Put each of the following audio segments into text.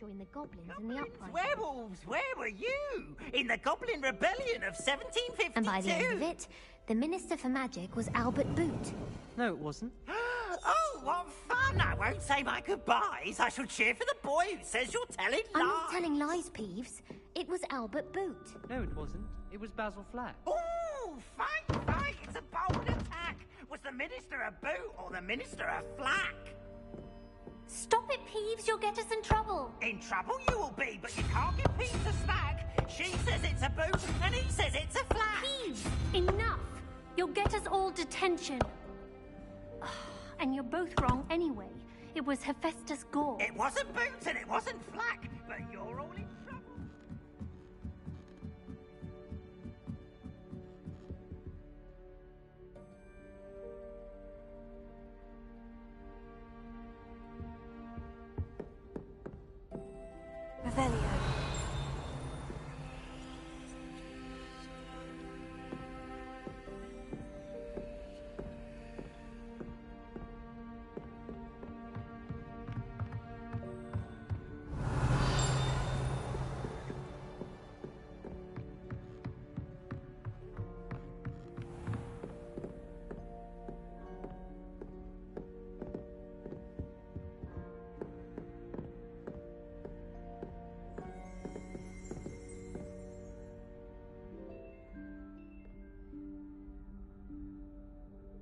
join the goblins in the uprising. Werewolves, where were you? In the Goblin Rebellion of 1752? And by the end of it, the Minister for Magic was Albert Boot. No, it wasn't. Oh, what fun! I won't say my goodbyes. I shall cheer for the boy who says you're telling lies. I'm not telling lies, Peeves. It was Albert Boot. No, it wasn't. It was Basil Flack. Oh, fight! It's a bold attack. Was the Minister a Boot or the Minister a Flack? Stop it, Peeves. You'll get us in trouble. In trouble you will be, but you can't give Peeves a smack. She says it's a Boot and he says it's a Flack. Peeves, enough. You'll get us all detention. And you're both wrong anyway. It was Hephaestus Gore. It wasn't Boot and it wasn't Flack, but you're all in trouble. Revelio.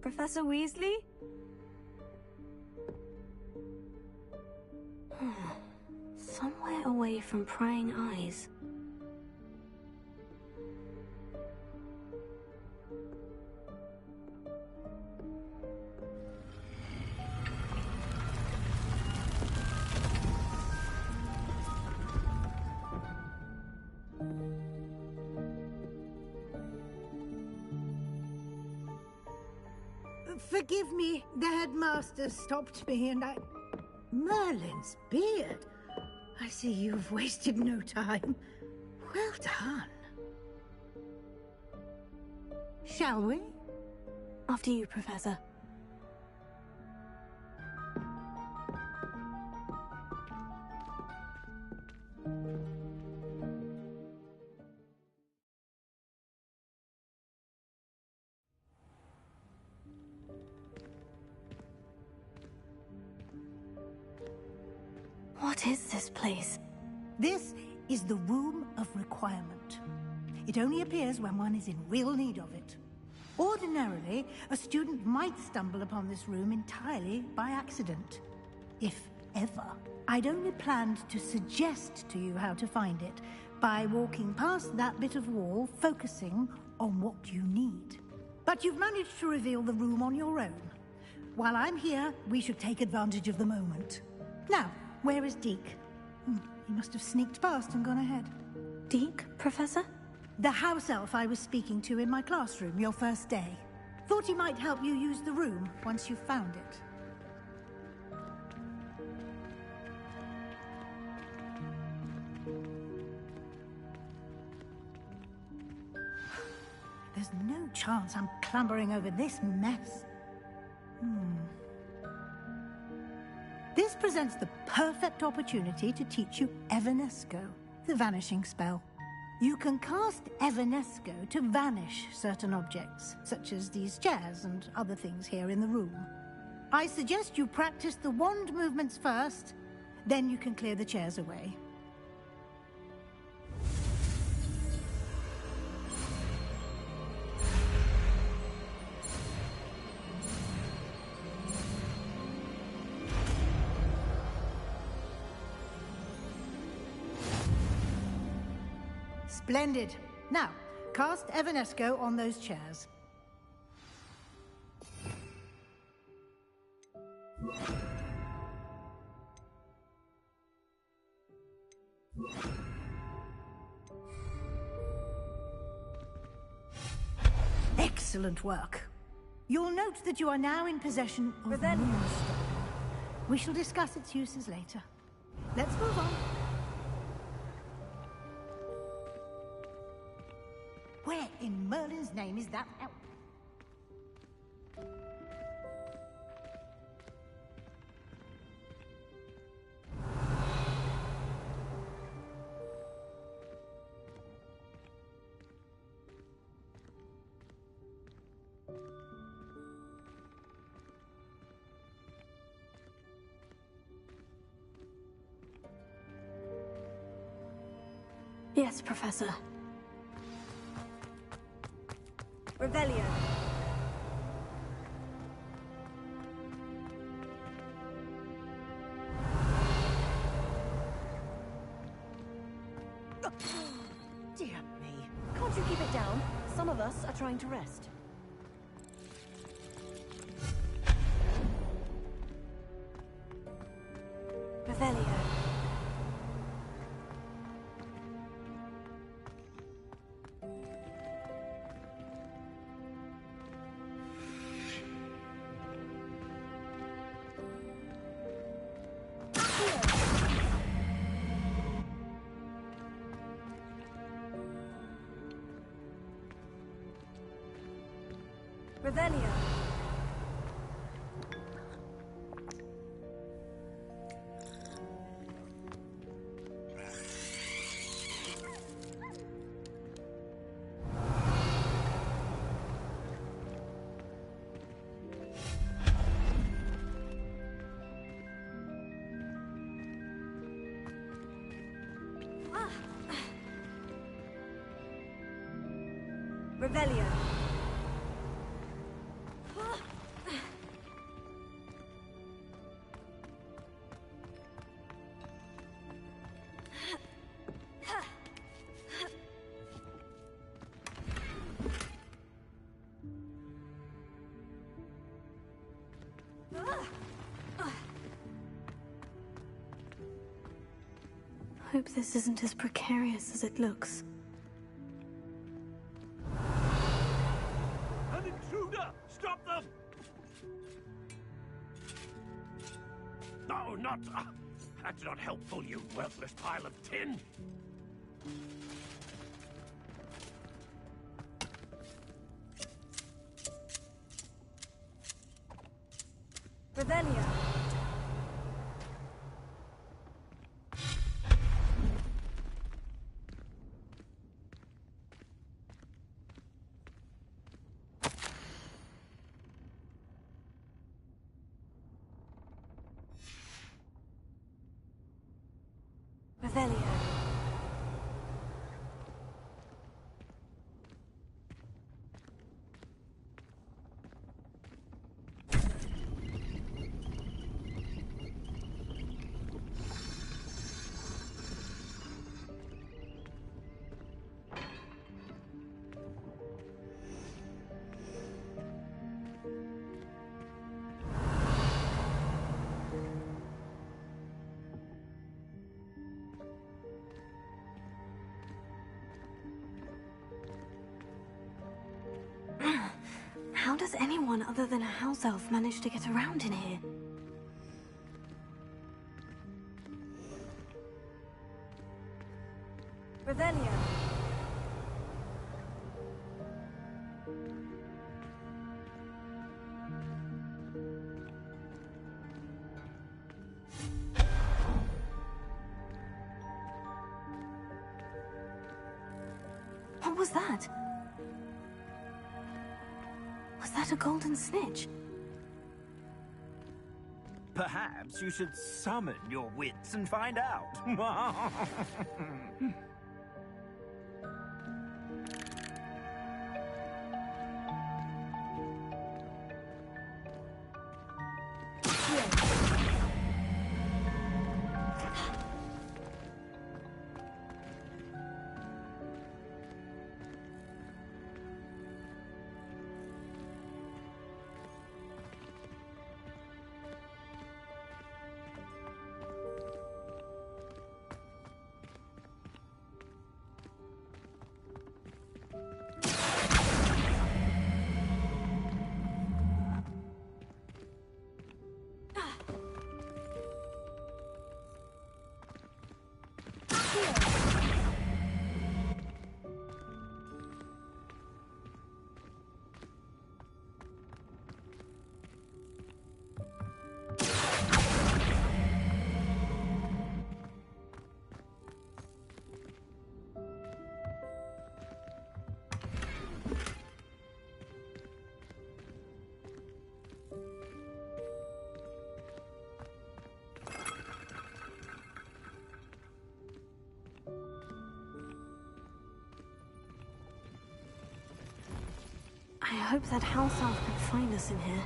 Professor Weasley? Somewhere away from prying eyes. Forgive me, the headmaster stopped me and I... Merlin's beard. I see you've wasted no time. Well done. Shall we? After you, Professor. What is this place? This is the Room of Requirement. It only appears when one is in real need of it. Ordinarily, a student might stumble upon this room entirely by accident. If ever. I'd only planned to suggest to you how to find it by walking past that bit of wall, focusing on what you need. But you've managed to reveal the room on your own. While I'm here, we should take advantage of the moment. Now, where is Deke? He must have sneaked past and gone ahead. Deke, Professor? The house elf I was speaking to in my classroom your first day. Thought he might help you use the room once you found it. There's no chance I'm clambering over this mess. This presents the perfect opportunity to teach you Evanesco, the vanishing spell. You can cast Evanesco to vanish certain objects, such as these chairs and other things here in the room. I suggest you practice the wand movements first, then you can clear the chairs away. Splendid. Now, cast Evanesco on those chairs. Excellent work. You'll note that you are now in possession of Moonstone. We shall discuss its uses later. Let's move on. Where in Merlin's name is that elf? Yes, Professor. Revelio. Dear me. Can't you keep it down? Some of us are trying to rest. Revelio. Revelio. Revelio. Hope this isn't as precarious as it looks. An intruder! Stop them! No, not... that's not helpful, you worthless pile of tin! Revelio. Revelio. How does anyone other than a house elf manage to get around in here? Revelio. What was that? Was that a golden snitch? Perhaps you should summon your wits and find out. I hope that house elf can find us in here.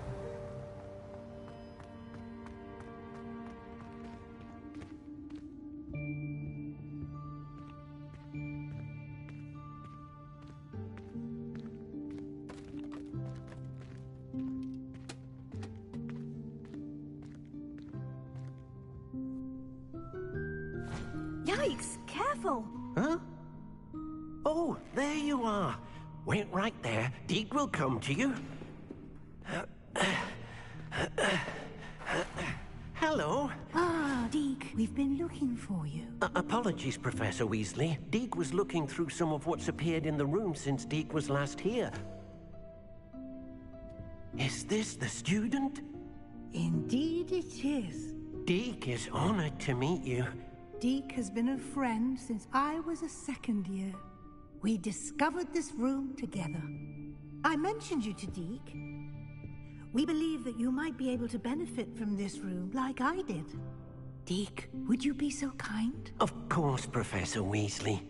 Yikes! Careful! Huh? Oh, there you are. Wait right there. Deek will come to you. Hello. Ah, Deke, we've been looking for you. Apologies, Professor Weasley. Deek was looking through some of what's appeared in the room since Deek was last here. Is this the student? Indeed it is. Deek is honored to meet you. Deke has been a friend since I was a second year. We discovered this room together. I mentioned you to Deke. We believe that you might be able to benefit from this room like I did. Deke, would you be so kind? Of course, Professor Weasley.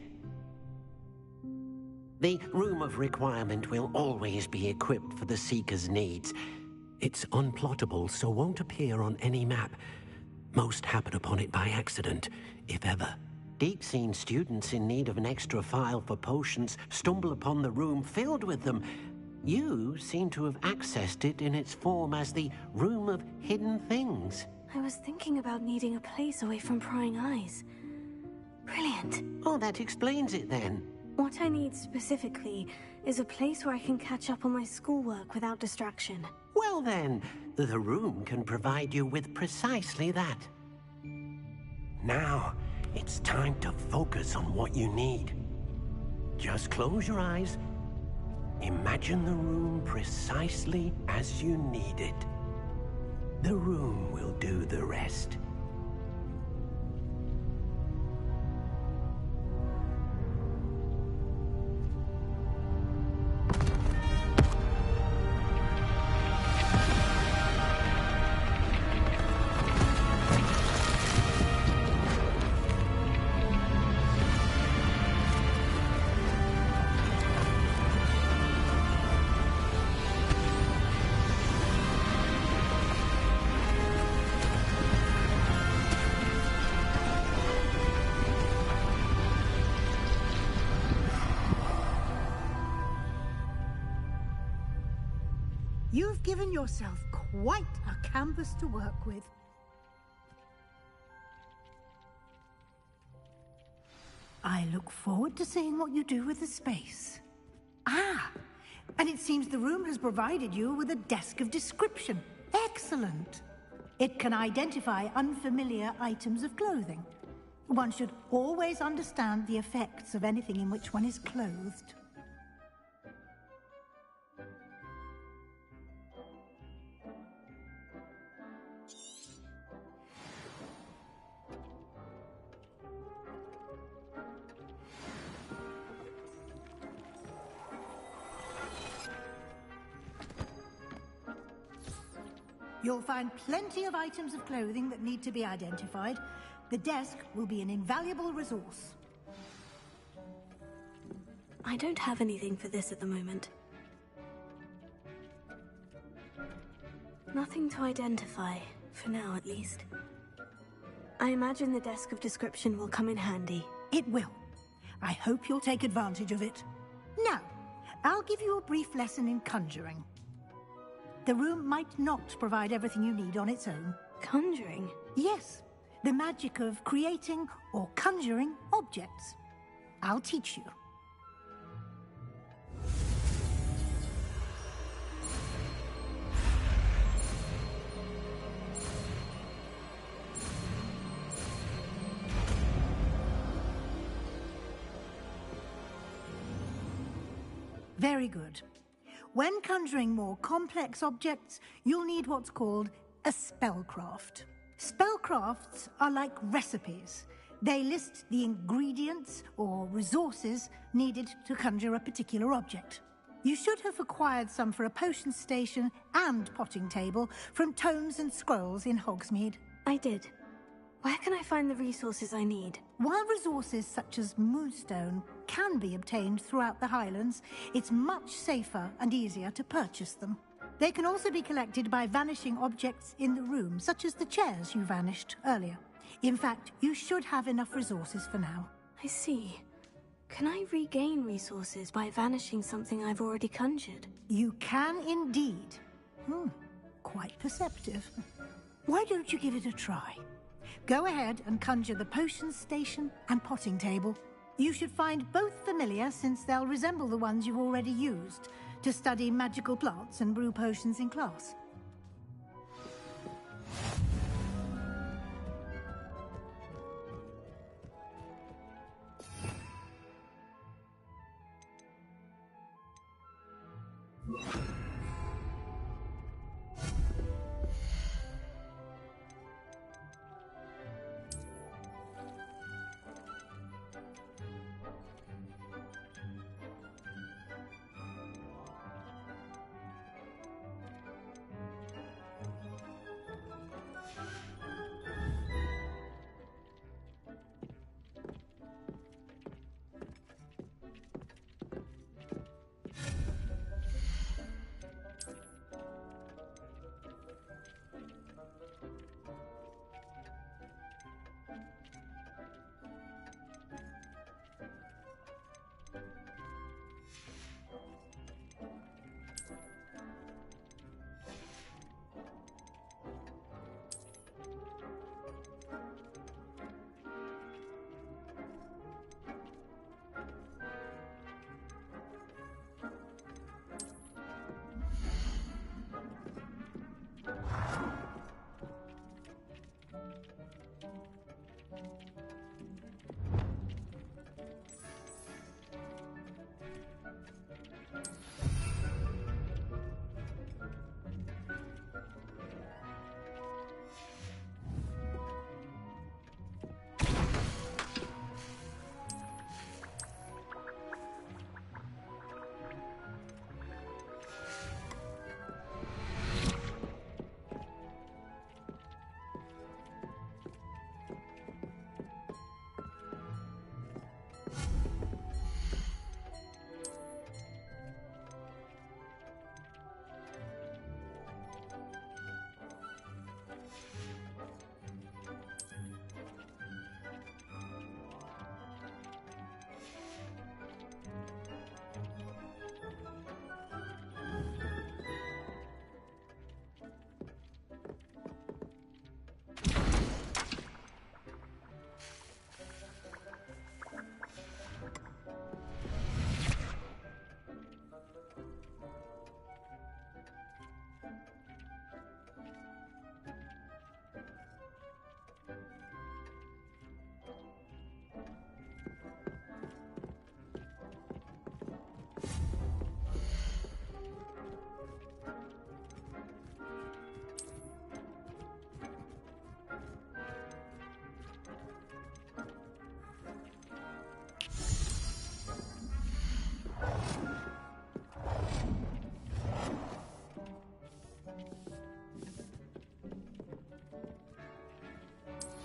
The Room of Requirement will always be equipped for the Seeker's needs. It's unplottable, so won't appear on any map. Most happen upon it by accident, if ever. Deke's seen students in need of an extra file for potions stumble upon the room filled with them. You seem to have accessed it in its form as the Room of Hidden Things. I was thinking about needing a place away from prying eyes. Brilliant. Oh, that explains it then. What I need specifically is a place where I can catch up on my schoolwork without distraction. Well then, the room can provide you with precisely that. Now, it's time to focus on what you need. Just close your eyes. Imagine the room precisely as you need it. The room will do the rest. You've given yourself quite a canvas to work with. I look forward to seeing what you do with the space. Ah, and it seems the room has provided you with a desk of description. Excellent. It can identify unfamiliar items of clothing. One should always understand the effects of anything in which one is clothed. You'll find plenty of items of clothing that need to be identified. The desk will be an invaluable resource. I don't have anything for this at the moment. Nothing to identify, for now at least. I imagine the desk of description will come in handy. It will. I hope you'll take advantage of it. Now, I'll give you a brief lesson in conjuring. The room might not provide everything you need on its own. Conjuring? Yes, the magic of creating or conjuring objects. I'll teach you. Very good. When conjuring more complex objects, you'll need what's called a spellcraft. Spellcrafts are like recipes. They list the ingredients or resources needed to conjure a particular object. You should have acquired some for a potion station and potting table from tomes and scrolls in Hogsmeade. I did. Where can I find the resources I need? While resources such as moonstone can be obtained throughout the Highlands, it's much safer and easier to purchase them. They can also be collected by vanishing objects in the room, such as the chairs you vanished earlier. In fact, you should have enough resources for now. I see. Can I regain resources by vanishing something I've already conjured? You can indeed. Quite perceptive. Why don't you give it a try? Go ahead and conjure the potions station and potting table. You should find both familiar, since they'll resemble the ones you've already used to study magical plants and brew potions in class.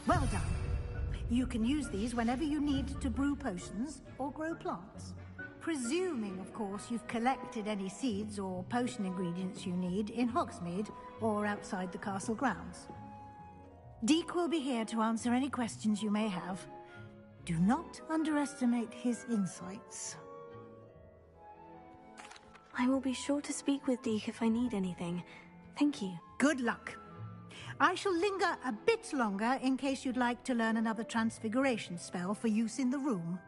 Well done. You can use these whenever you need to brew potions or grow plants. Presuming, of course, you've collected any seeds or potion ingredients you need in Hogsmeade or outside the castle grounds. Deke will be here to answer any questions you may have. Do not underestimate his insights. I will be sure to speak with Deke if I need anything. Thank you. Good luck. I shall linger a bit longer in case you'd like to learn another transfiguration spell for use in the room.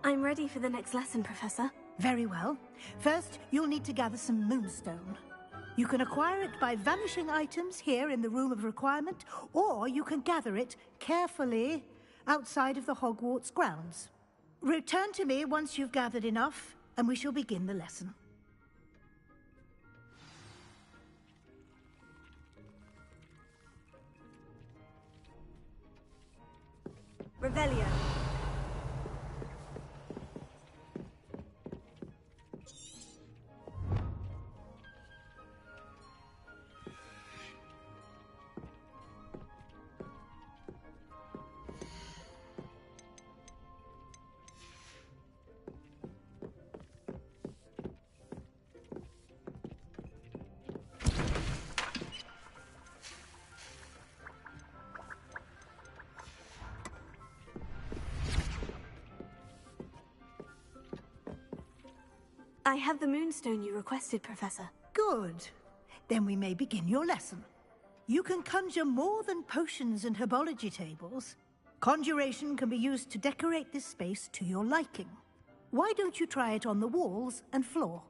I'm ready for the next lesson, Professor. Very well. First, you'll need to gather some moonstone. You can acquire it by vanishing items here in the Room of Requirement, or you can gather it carefully outside of the Hogwarts grounds. Return to me once you've gathered enough, and we shall begin the lesson. Revelio. I have the moonstone you requested, Professor. Good. Then we may begin your lesson. You can conjure more than potions and herbology tables. Conjuration can be used to decorate this space to your liking. Why don't you try it on the walls and floor?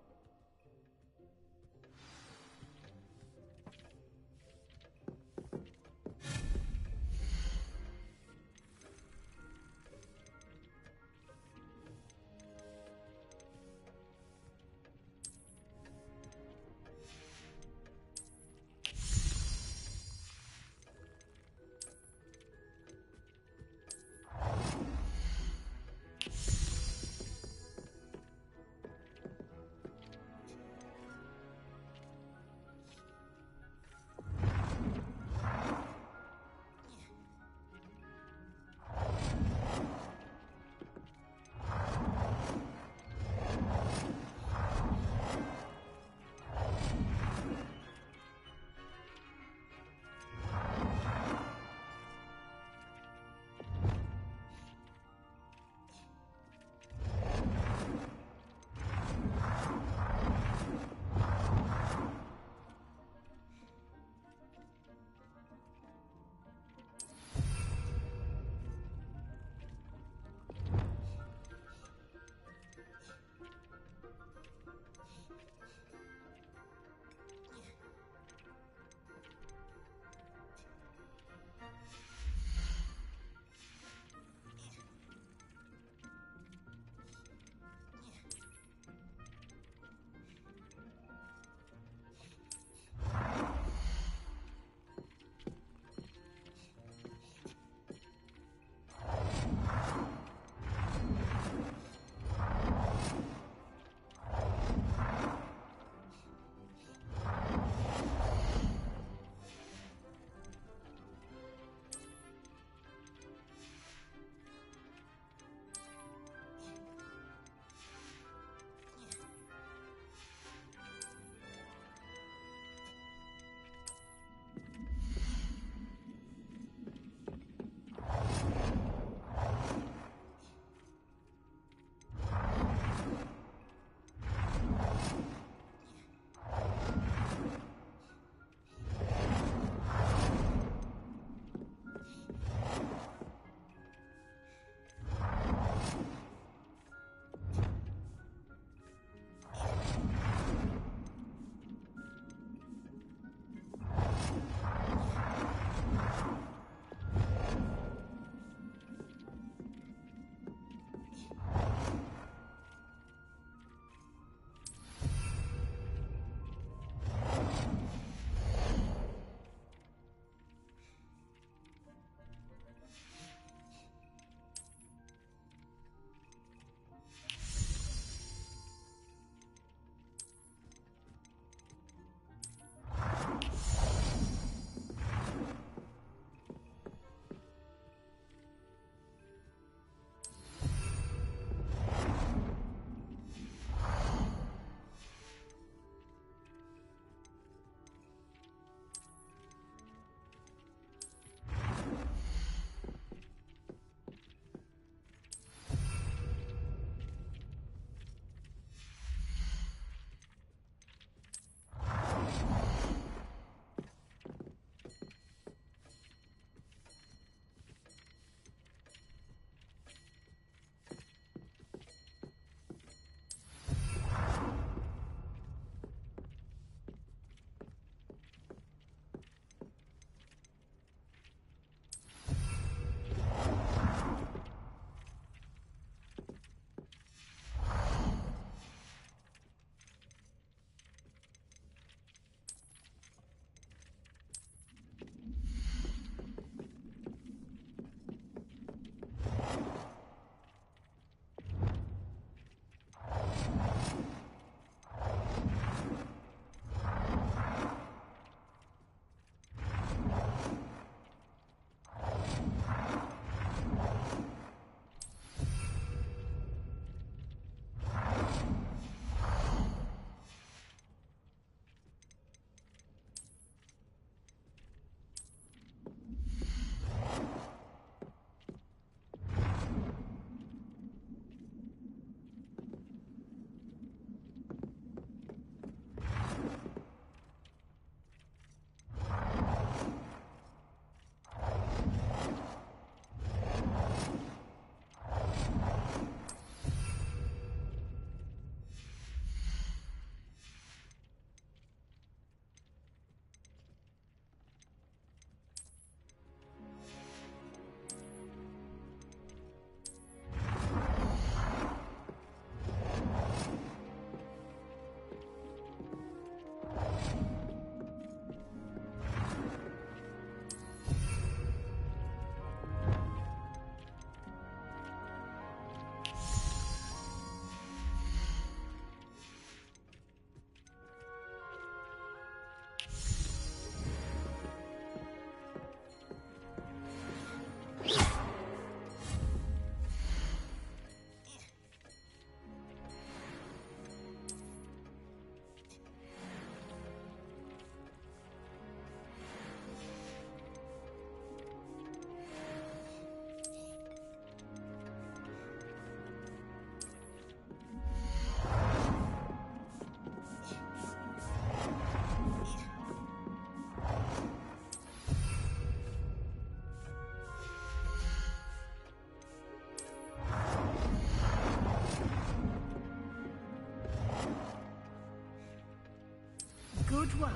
Good work.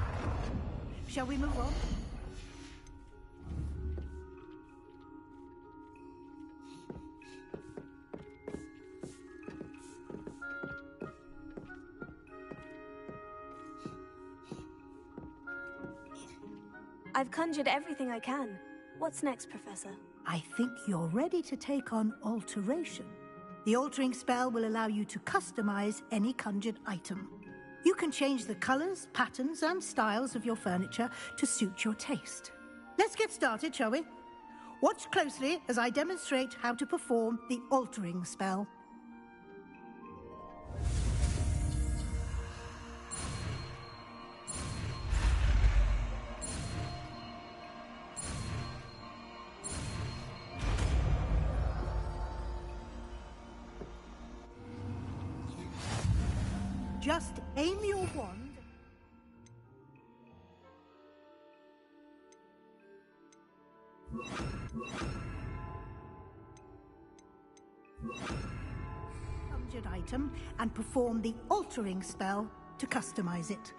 Shall we move on? I've conjured everything I can. What's next, Professor? I think you're ready to take on alteration. The altering spell will allow you to customize any conjured item. You can change the colors, patterns, and styles of your furniture to suit your taste. Let's get started, shall we? Watch closely as I demonstrate how to perform the altering spell. Just aim your wand. Conjured item and perform the altering spell to customize it.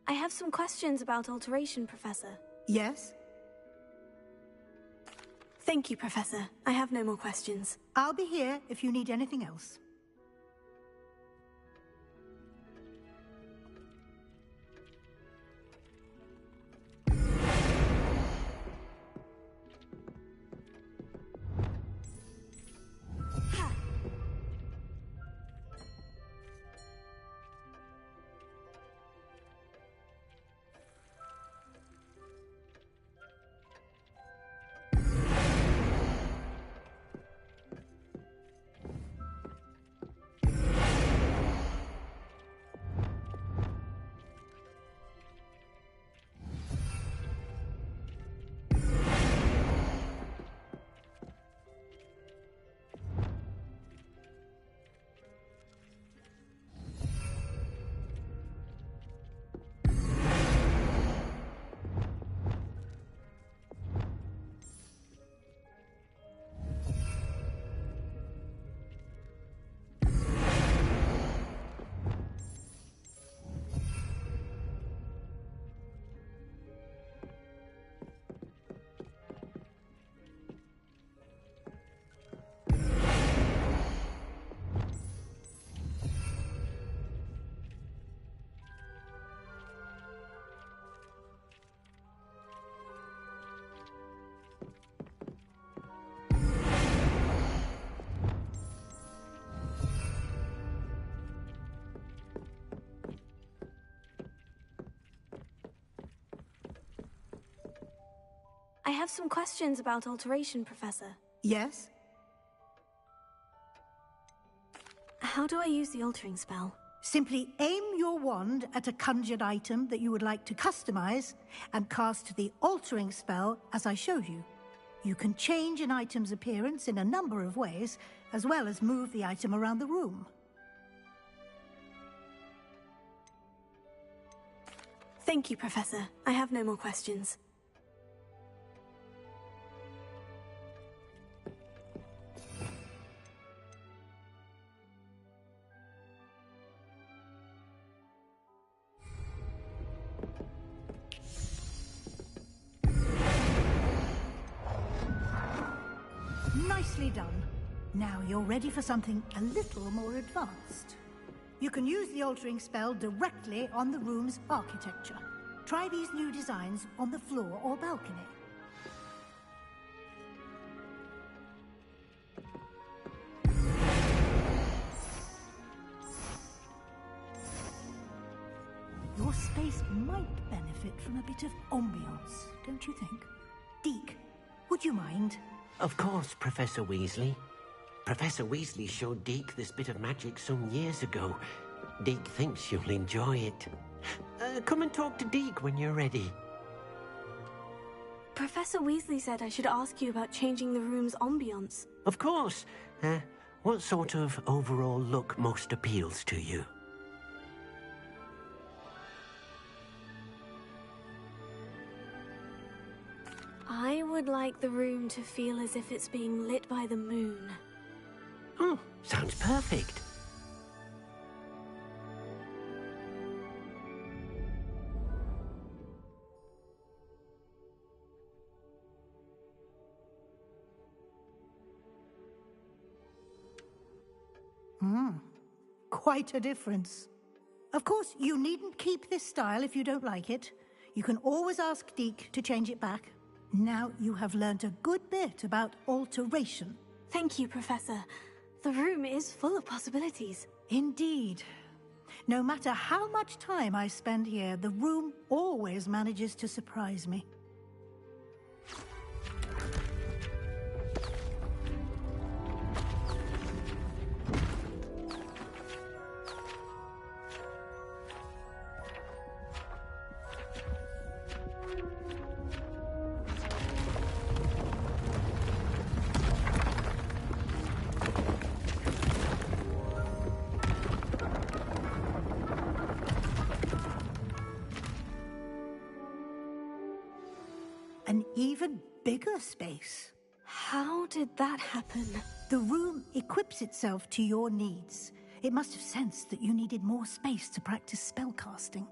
I have some questions about alteration, Professor. Yes? Thank you, Professor. I have no more questions. I'll be here if you need anything else. I have some questions about alteration, Professor. Yes? How do I use the altering spell? Simply aim your wand at a conjured item that you would like to customize and cast the altering spell as I showed you. You can change an item's appearance in a number of ways, as well as move the item around the room. Thank you, Professor. I have no more questions. Nicely done. Now you're ready for something a little more advanced. You can use the altering spell directly on the room's architecture. Try these new designs on the floor or balcony. Your space might benefit from a bit of ambiance, don't you think? Deke, would you mind? Of course, Professor Weasley. Professor Weasley showed Deke this bit of magic some years ago. Deke thinks you'll enjoy it. Come and talk to Deke when you're ready. Professor Weasley said I should ask you about changing the room's ambiance. Of course. What sort of overall look most appeals to you? I would like the room to feel as if it's being lit by the moon. Oh, sounds perfect. Quite a difference. Of course, you needn't keep this style if you don't like it. You can always ask Deke to change it back. Now you have learned a good bit about alteration. Thank you, Professor. The room is full of possibilities. Indeed. No matter how much time I spend here, the room always manages to surprise me. An even bigger space. How did that happen? The room equips itself to your needs. It must have sensed that you needed more space to practice spellcasting.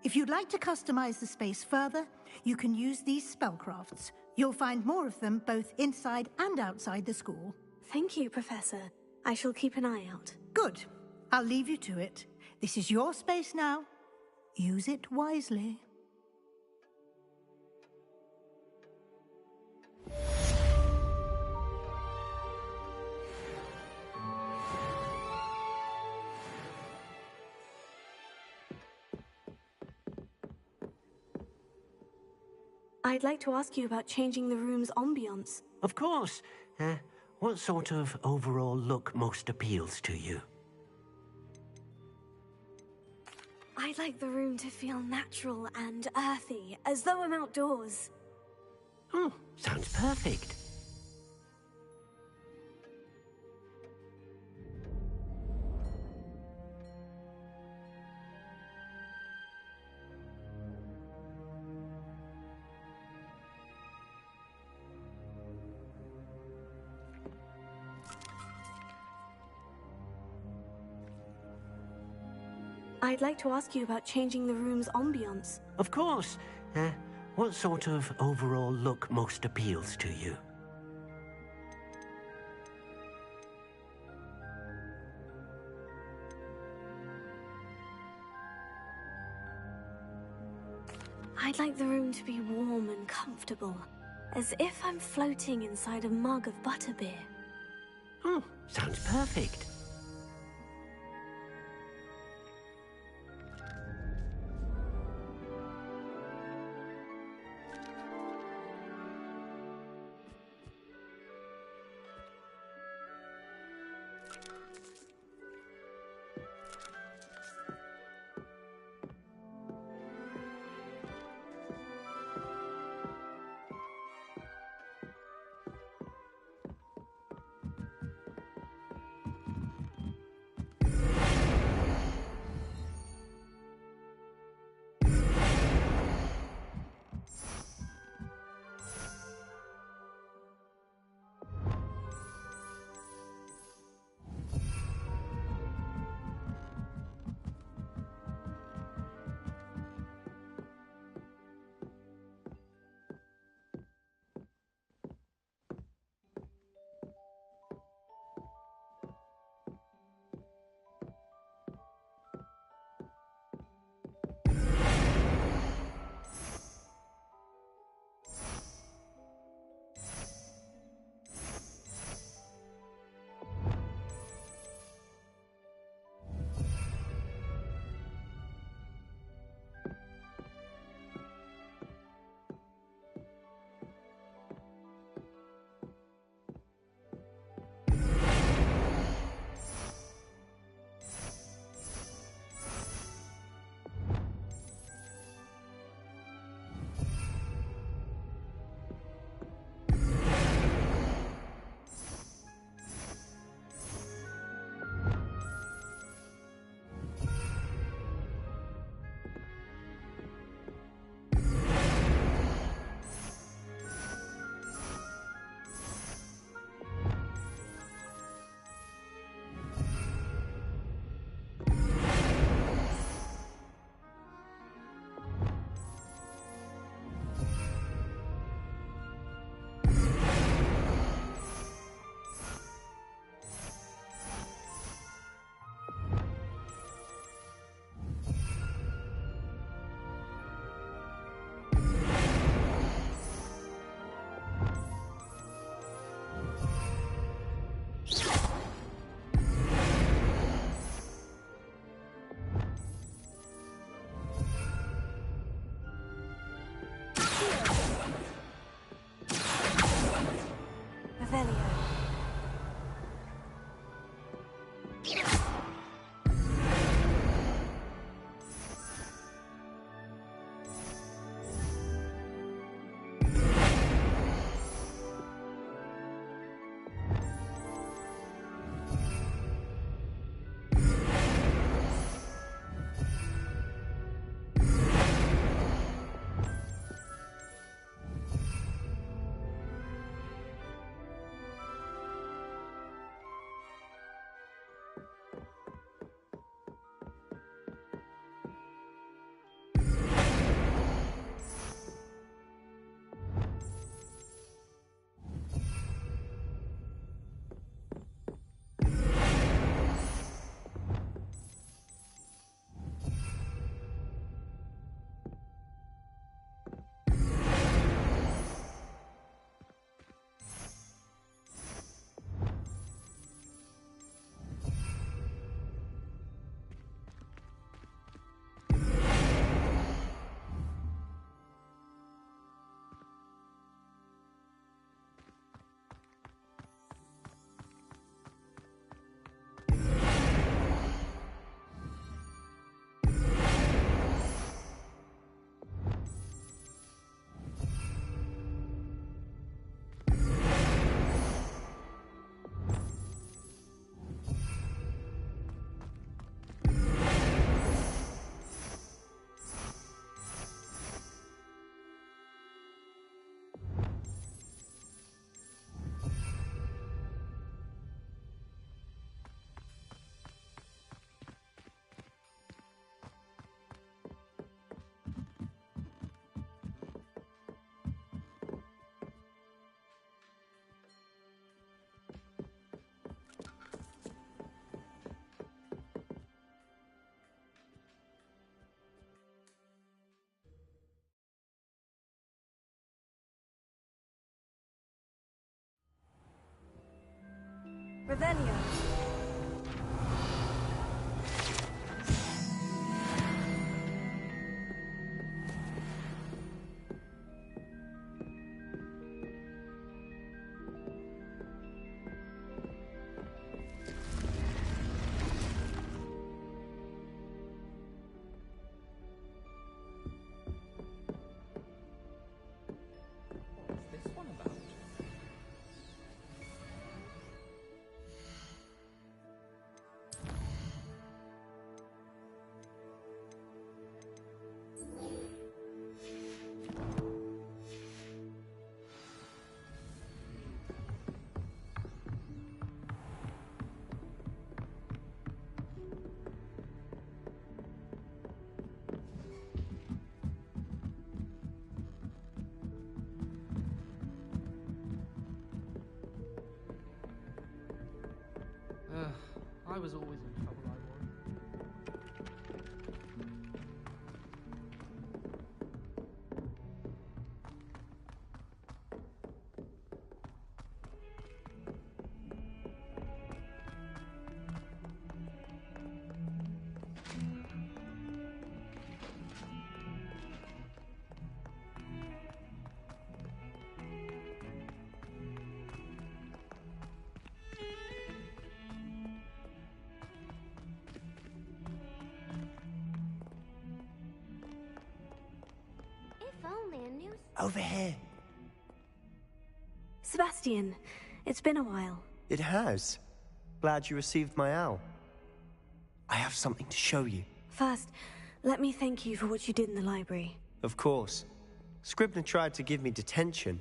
If you'd like to customize the space further, you can use these spellcrafts. You'll find more of them both inside and outside the school. Thank you, Professor. I shall keep an eye out. Good. I'll leave you to it. This is your space now. Use it wisely. I'd like to ask you about changing the room's ambiance. Of course. What sort of overall look most appeals to you? I'd like the room to feel natural and earthy, as though I'm outdoors. Oh, sounds perfect. I'd like to ask you about changing the room's ambiance. Of course. What sort of overall look most appeals to you? I'd like the room to be warm and comfortable, as if I'm floating inside a mug of butterbeer. Oh, sounds perfect. Revelio. What's this one about? I was always in trouble, I was. If only a news. Over here. Sebastian, it's been a while. It has. Glad you received my owl. I have something to show you. First, let me thank you for what you did in the library. Of course. Scribner tried to give me detention,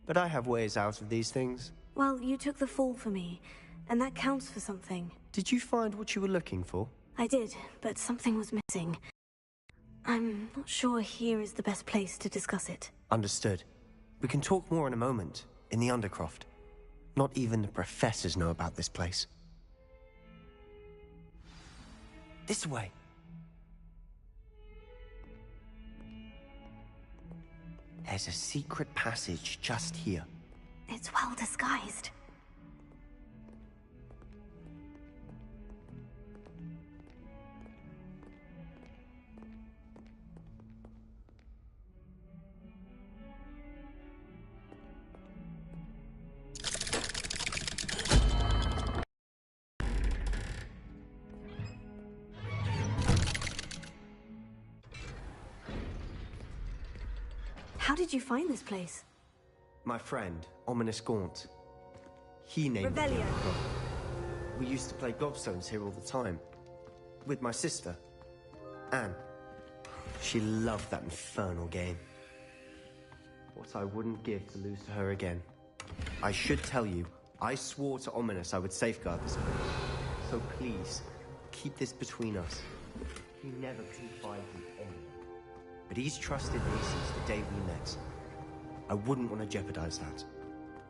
but I have ways out of these things. Well, you took the fall for me, and that counts for something. Did you find what you were looking for? I did, but something was missing. I'm not sure here is the best place to discuss it. Understood. We can talk more in a moment, in the Undercroft. Not even the professors know about this place. This way. There's a secret passage just here. It's well disguised. How did you find this place? My friend, Ominous Gaunt. He named it. Revelio. We used to play gobstones here all the time. With my sister, Anne. She loved that infernal game. What I wouldn't give to lose to her again. I should tell you, I swore to Ominous I would safeguard this place. So please, keep this between us. He never confided in anyone. But he's trusted me since the day we met. I wouldn't want to jeopardize that.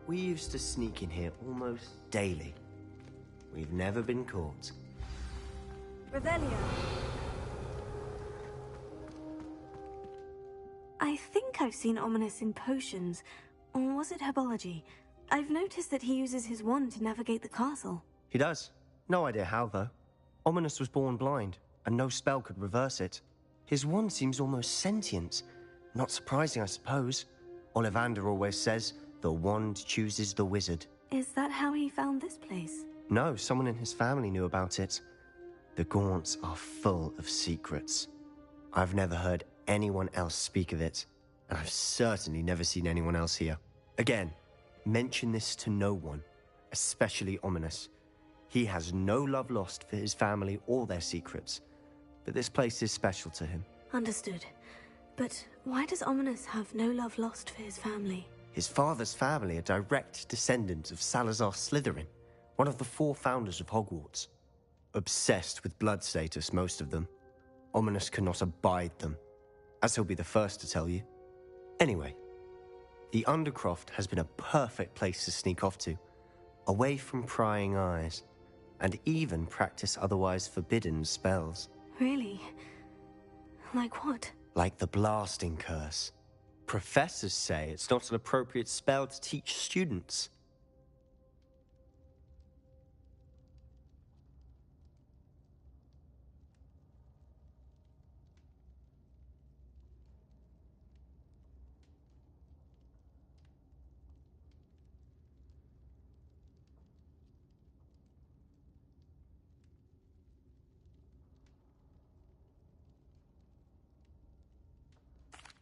We used to sneak in here almost daily. We've never been caught. Revelio. I think I've seen Ominous in potions. Or was it herbology? I've noticed that he uses his wand to navigate the castle. He does. No idea how, though. Ominous was born blind, and no spell could reverse it. His wand seems almost sentient. Not surprising, I suppose. Ollivander always says, the wand chooses the wizard. Is that how he found this place? No, someone in his family knew about it. The Gaunts are full of secrets. I've never heard anyone else speak of it, and I've certainly never seen anyone else here. Again, mention this to no one, especially Ominous. He has no love lost for his family or their secrets, but this place is special to him. Understood. But why does Ominous have no love lost for his family? His father's family are direct descendants of Salazar Slytherin, one of the 4 founders of Hogwarts. Obsessed with blood status, most of them. Ominous cannot abide them, as he'll be the first to tell you. Anyway, the Undercroft has been a perfect place to sneak off to, away from prying eyes, and even practice otherwise forbidden spells. Really? Like what? Like the blasting curse. Professors say it's not an appropriate spell to teach students.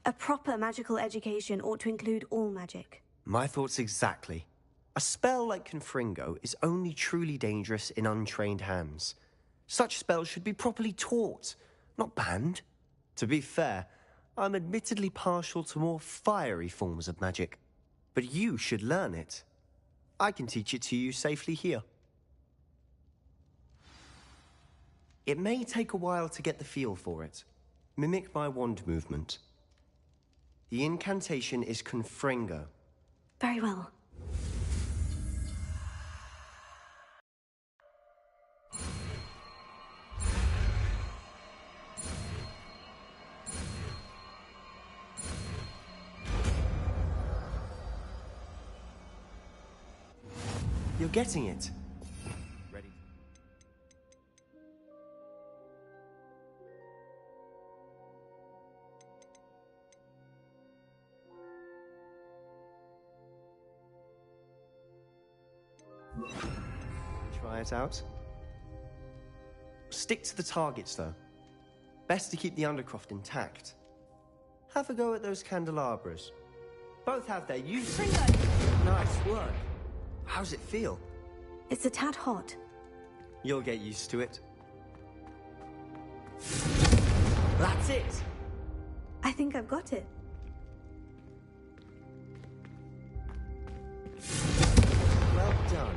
A proper magical education ought to include all magic. My thoughts exactly. A spell like Confringo is only truly dangerous in untrained hands. Such spells should be properly taught, not banned. To be fair, I'm admittedly partial to more fiery forms of magic. But you should learn it. I can teach it to you safely here. It may take a while to get the feel for it. Mimic my wand movement. The incantation is Confringo. Very well. You're getting it. Ready? Try it out. Stick to the targets, though. Best to keep the undercroft intact. Have a go at those candelabras. Both have their uses. Nice work. How's it feel? It's a tad hot. You'll get used to it. That's it! I think I've got it. Well done.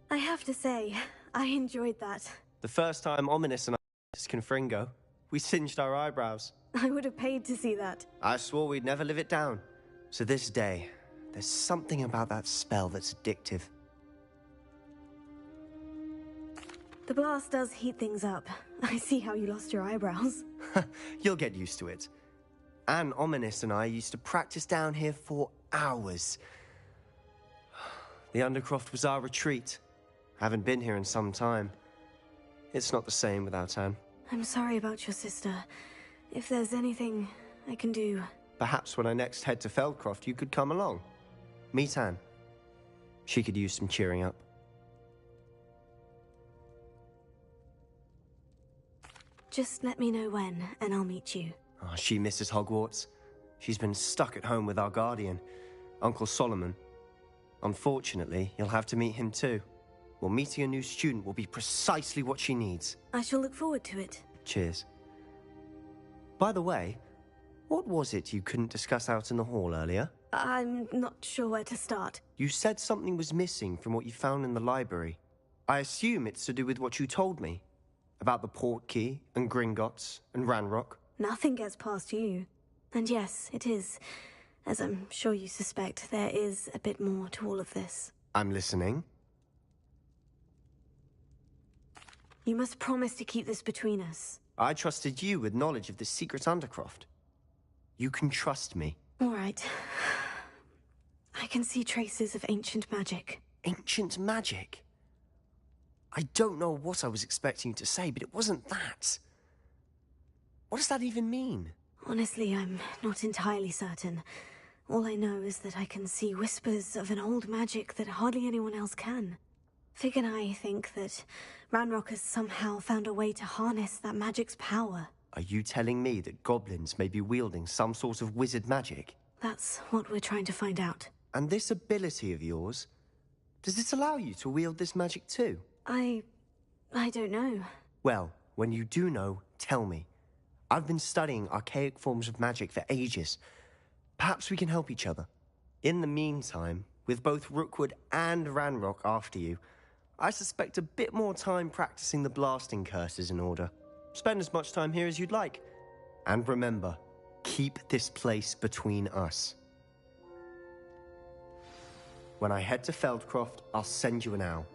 I have to say, I enjoyed that. The first time Ominous and I practiced Confringo, we singed our eyebrows. I would have paid to see that. I swore we'd never live it down. So this day, there's something about that spell that's addictive. The blast does heat things up. I see how you lost your eyebrows. You'll get used to it. Anne, Ominous and I used to practice down here for hours. The Undercroft was our retreat. Haven't been here in some time. It's not the same without Anne. I'm sorry about your sister. If there's anything I can do... Perhaps when I next head to Feldcroft, you could come along. Meet Anne. She could use some cheering up. Just let me know when, and I'll meet you. Oh, she misses Hogwarts. She's been stuck at home with our guardian, Uncle Solomon. Unfortunately, you'll have to meet him too. Well, meeting a new student will be precisely what she needs. I shall look forward to it. Cheers. By the way, what was it you couldn't discuss out in the hall earlier? I'm not sure where to start. You said something was missing from what you found in the library. I assume it's to do with what you told me. About the Portkey, and Gringotts, and Ranrock. Nothing gets past you. And yes, it is. As I'm sure you suspect, there is a bit more to all of this. I'm listening. You must promise to keep this between us. I trusted you with knowledge of the secret Undercroft. You can trust me. All right. I can see traces of ancient magic. Ancient magic? I don't know what I was expecting you to say, but it wasn't that. What does that even mean? Honestly, I'm not entirely certain. All I know is that I can see whispers of an old magic that hardly anyone else can. Fig and I think that Ranrock has somehow found a way to harness that magic's power. Are you telling me that goblins may be wielding some sort of wizard magic? That's what we're trying to find out. And this ability of yours, does it allow you to wield this magic too? I don't know. Well, when you do know, tell me. I've been studying archaic forms of magic for ages. Perhaps we can help each other. In the meantime, with both Rookwood and Ranrock after you, I suspect a bit more time practicing the blasting curses in order. Spend as much time here as you'd like. And remember, keep this place between us. When I head to Feldcroft, I'll send you an owl.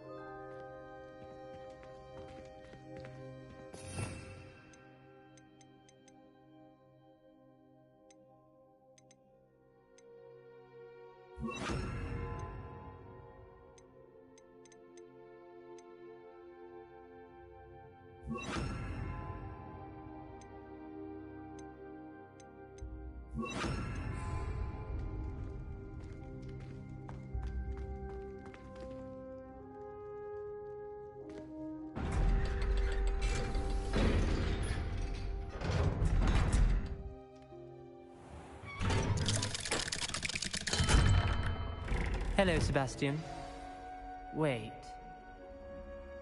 Hello, Sebastian. Wait.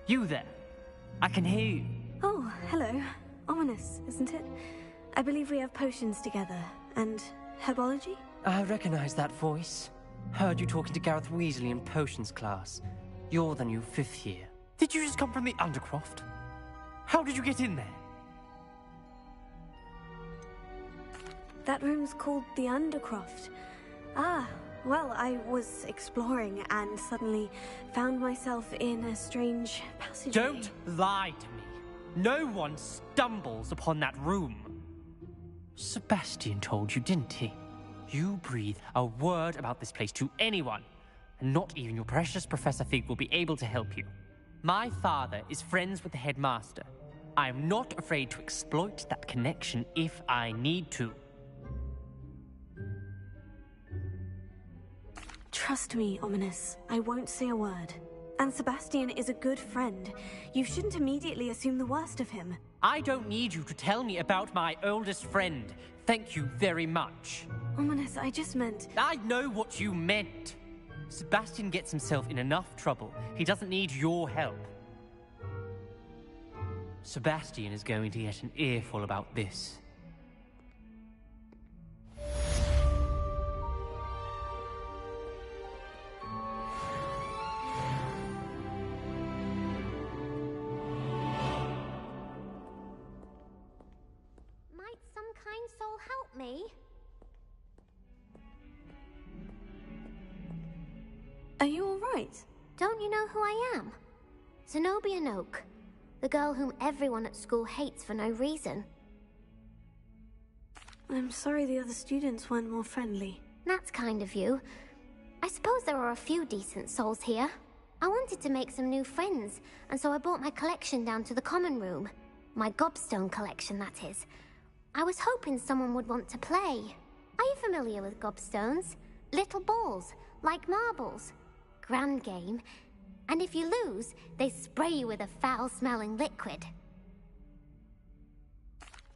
You there? I can hear you. Oh, hello. Ominous, isn't it? I believe we have potions together. And herbology? I recognize that voice. Heard you talking to Gareth Weasley in potions class. You're the new 5th year. Did you just come from the Undercroft? How did you get in there? That room's called the Undercroft. Ah, well, I was exploring and suddenly found myself in a strange passageway. Don't lie to me. No one stumbles upon that room. Sebastian told you, didn't he? You breathe a word about this place to anyone, and not even your precious Professor Fig will be able to help you. My father is friends with the headmaster. I am not afraid to exploit that connection if I need to. Trust me, Ominous. I won't say a word. And Sebastian is a good friend. You shouldn't immediately assume the worst of him. I don't need you to tell me about my oldest friend. Thank you very much. Ominous, I just meant... I know what you meant. Sebastian gets himself in enough trouble. He doesn't need your help. Sebastian is going to get an earful about this. Might some kind soul help me? Are you all right? Don't you know who I am? Zenobia Noak, the girl whom everyone at school hates for no reason. I'm sorry the other students weren't more friendly. That's kind of you. I suppose there are a few decent souls here. I wanted to make some new friends, and so I brought my collection down to the common room. My gobstone collection, that is. I was hoping someone would want to play. Are you familiar with gobstones? Little balls, like marbles. Grand game. And if you lose, they spray you with a foul-smelling liquid.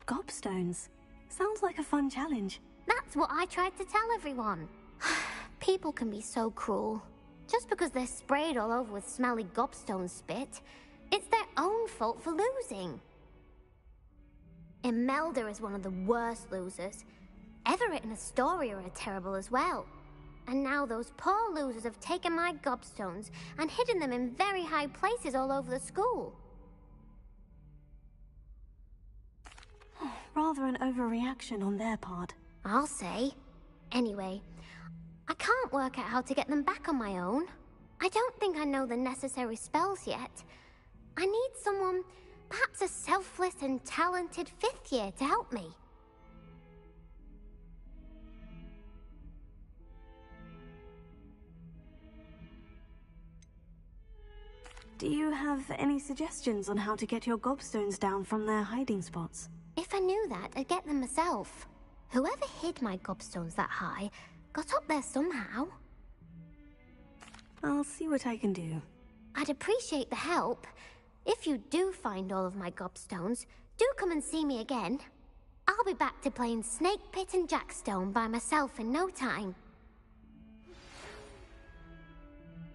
Gobstones? Sounds like a fun challenge. That's what I tried to tell everyone. People can be so cruel. Just because they're sprayed all over with smelly gobstone spit, it's their own fault for losing. Imelda is one of the worst losers. Everett and Astoria are terrible as well. And now those poor losers have taken my gobstones and hidden them in very high places all over the school. Rather an overreaction on their part. I'll say. Anyway, I can't work out how to get them back on my own. I don't think I know the necessary spells yet. I need someone, perhaps a selfless and talented 5th year to help me. Do you have any suggestions on how to get your gobstones down from their hiding spots? If I knew that, I'd get them myself. Whoever hid my gobstones that high got up there somehow. I'll see what I can do. I'd appreciate the help. If you do find all of my gobstones, do come and see me again. I'll be back to playing Snake Pit and Jackstone by myself in no time.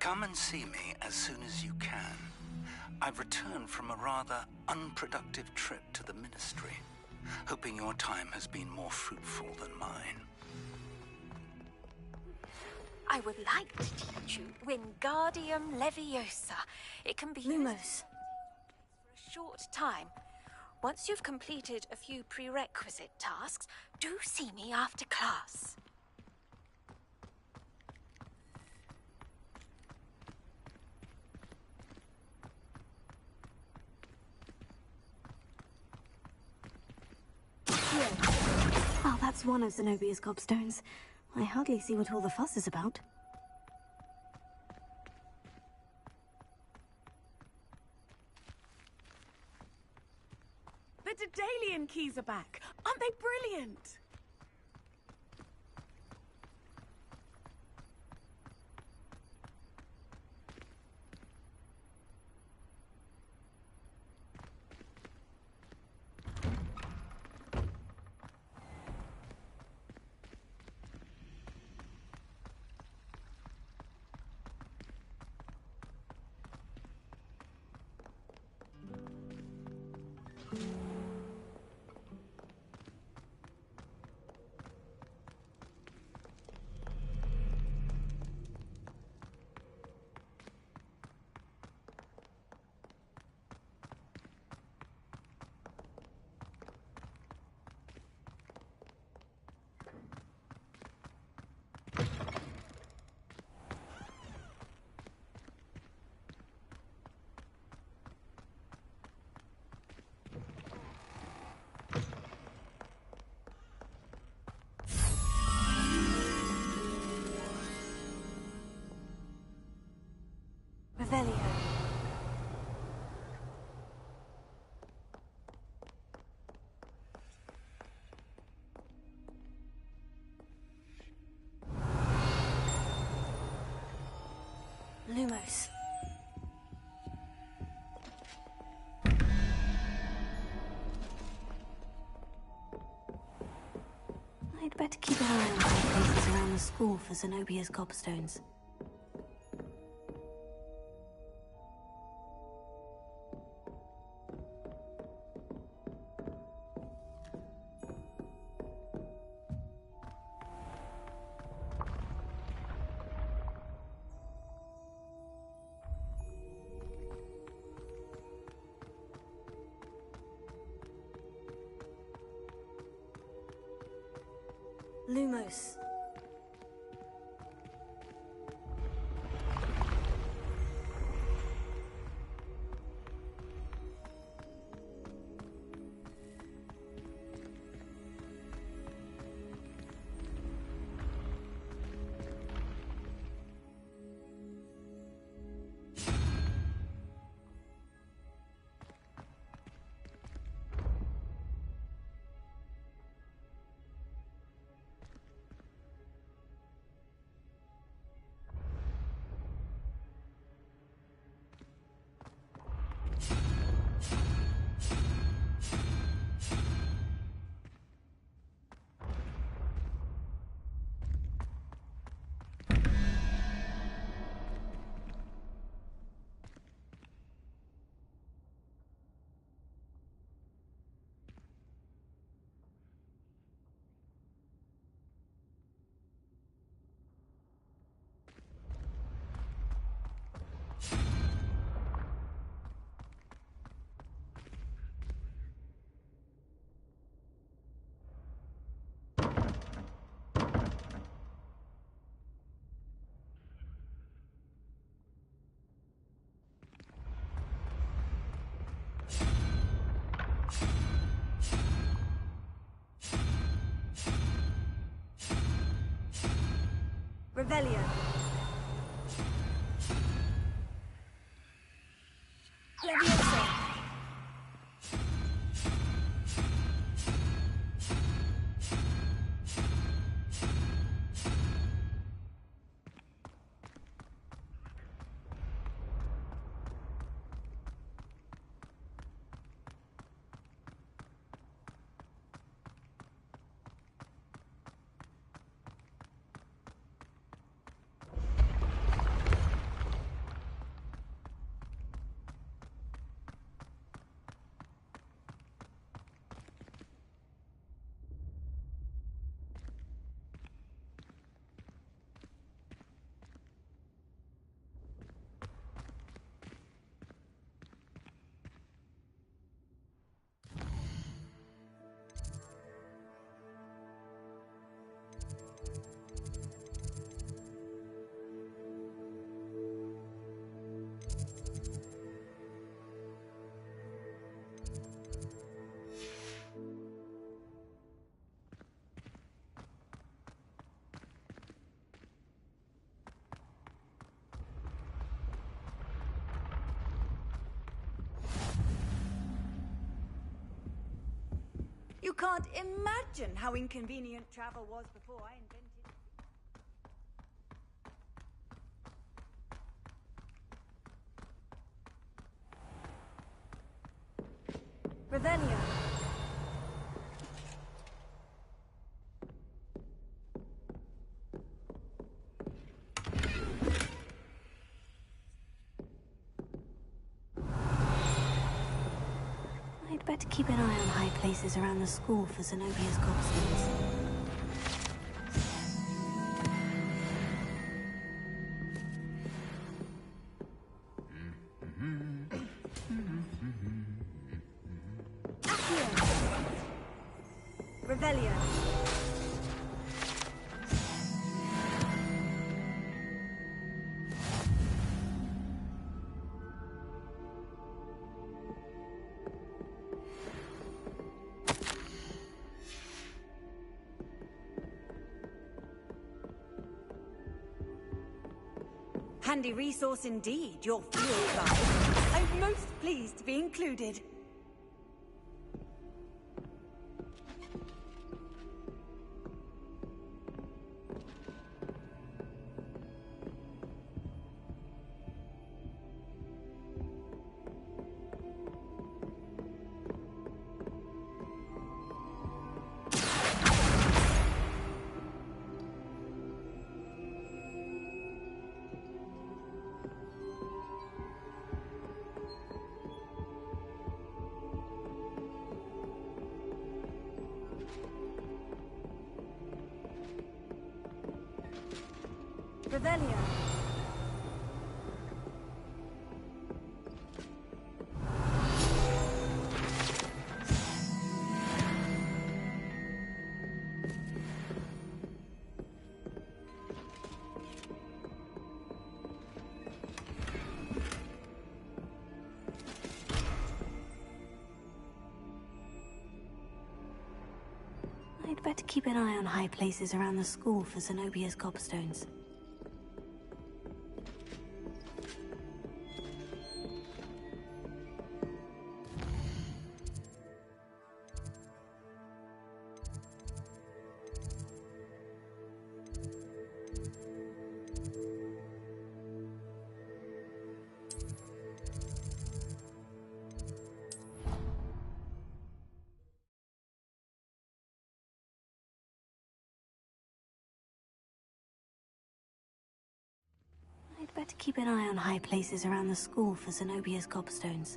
Come and see me as soon as you can. I've returned from a rather unproductive trip to the Ministry, hoping your time has been more fruitful than mine. I would like to teach you Wingardium Leviosa. It can be Lumos. used for a short time. Once you've completed a few prerequisite tasks, do see me after class. Well, that's one of Zenobia's gobstones. I hardly see what all the fuss is about. The Daedalian keys are back. Aren't they brilliant? Lumos. I'd better keep an eye on high places around the school for Zenobia's gobstones. Lumos. Revelio. Leviosa. You can't imagine how inconvenient travel was before I invented it. Revelio. I'd better keep an eye on high places around the school for Zenobia's gobstones. Revelio. Handy resource indeed, your field guide. I'm most pleased to be included. Revelio. I'd better keep an eye on high places around the school for Zenobia's gobstones. I'd better keep an eye on high places around the school for Zenobia's gobstones.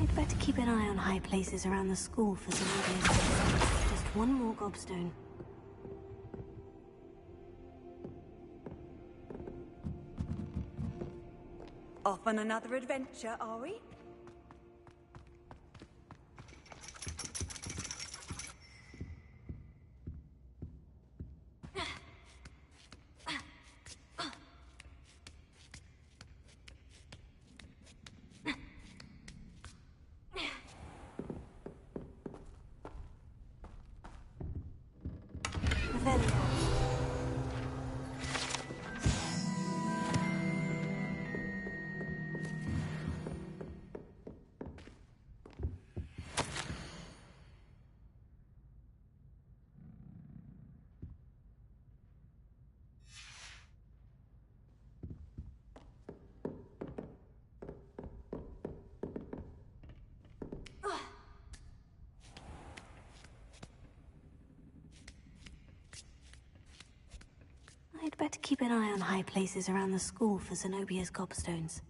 I'd better keep an eye on high places around the school for Zenobia's gobstones. Just one more gobstone. Off on another adventure, are we? I'd better keep an eye on high places around the school for Zenobia's gobstones.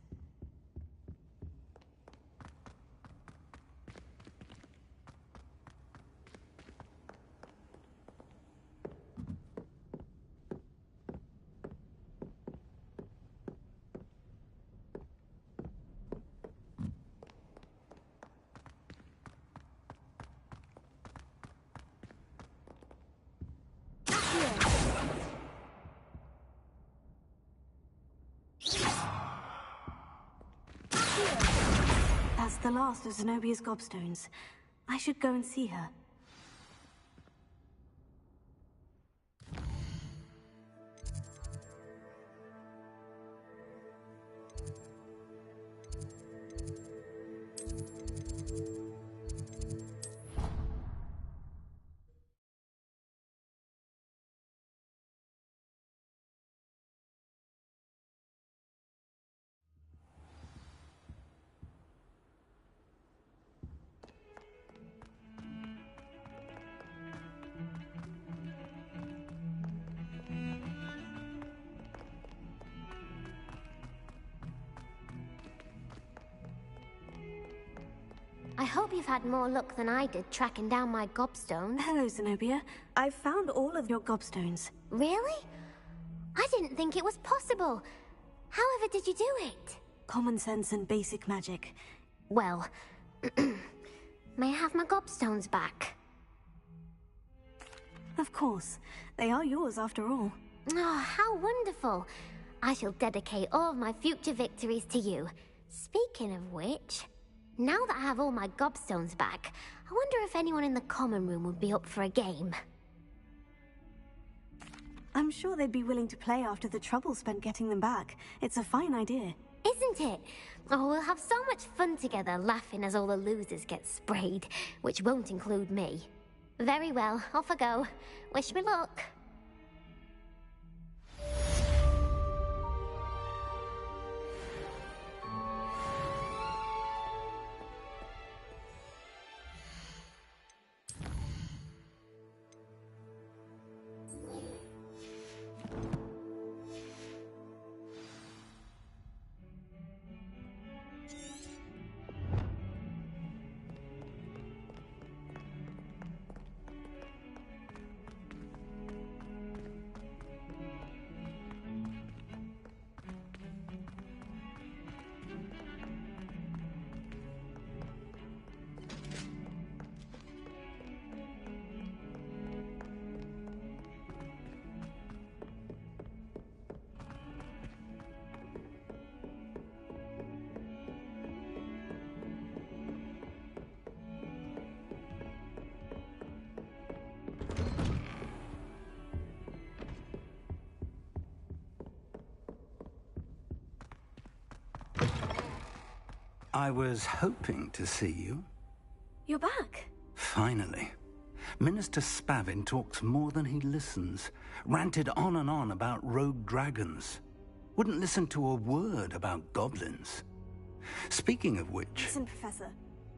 That's the last of Zenobia's gobstones. I should go and see her. I hope you've had more luck than I did tracking down my gobstones. Hello, Zenobia. I've found all of your gobstones. Really? I didn't think it was possible. However did you do it? Common sense and basic magic. Well, may I have my gobstones back? Of course. They are yours after all. Oh, how wonderful. I shall dedicate all of my future victories to you. Speaking of which, now that I have all my gobstones back, I wonder if anyone in the common room would be up for a game. I'm sure they'd be willing to play after the trouble spent getting them back. It's a fine idea. Isn't it? Oh, we'll have so much fun together, laughing as all the losers get sprayed, which won't include me. Very well, off I go. Wish me luck. I was hoping to see you. You're back. Finally. Minister Spavin talks more than he listens. Ranted on and on about rogue dragons. Wouldn't listen to a word about goblins. Speaking of which... Listen, Professor.